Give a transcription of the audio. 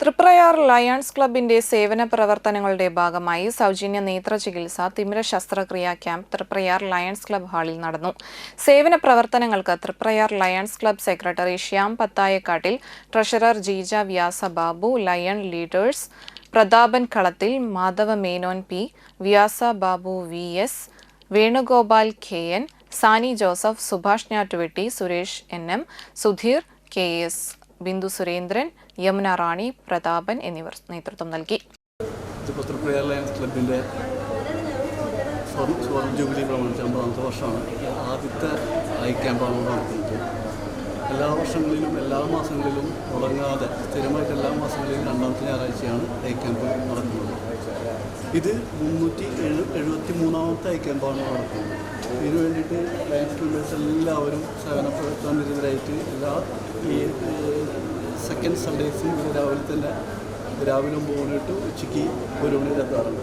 Triprayar lions ക്ലബിന്റെ സേവന പ്രവർത്തനങ്ങളുടെ ഭാഗമായി സൗജന്യ നേത്ര ചികിത്സ തിമിര ശസ്ത്രക്രിയ ക്യാമ്പ് തൃപ്രയാർ ലയൺസ് ക്ലബ് ഹാളിൽ നടന്നു. സേവന പ്രവർത്തനങ്ങൾക്ക് Triprayar lions club secretary Shyam Pathayakkattil, treasurer Jeeja Vyasa Babu, lion leaders Prathapan Kalathil, Madhava Menon P, Vyasa Babu VS, Venugopal KN, Sani Joseph, Subhash Njattuvetti, Suresh NM, Sudheer KS, Bindu Surendran, Yamuna Rani, Prathapan എന്നിവർ നേതൃത്വം നൽകി. തൃപ്രയാർ ലയൺസ് ക്ലബിൻ്റെ സ്വർണ്ണ ജൂബിലി പ്രമാണിച്ച് 50ാമത്തെ വർഷമാണ്. ആദ്യത്തെ ഐ ക്യാമ്പാണ് നടക്കുന്നത്. എല്ലാ വർഷങ്ങളിലും എല്ലാ മാസങ്ങളിലും മുടങ്ങാതെ സ്ഥിരമായിട്ട് എല്ലാ മാസങ്ങളിലും രണ്ടാമത്തെ ഞായറാഴ്ചയാണ് ഐ ക്യാമ്പ് നടക്കുന്നത്. ഇത് 373ാമത്തെ ഐ ക്യാമ്പാണ് നടക്കുന്നത്. ഇതിനു വേണ്ടിയിട്ട് ലയൺസ് ക്ലബ്ബേഴ്സ് എല്ലാവരും സേവന പ്രവർത്തനനിരതരായിട്ട് എല്ലാ ഈ സെക്കൻഡ് സൺഡേസും രാവിലെ 9 to ഉച്ചയ്ക്ക് 1 മണി എത്താറുണ്ട്.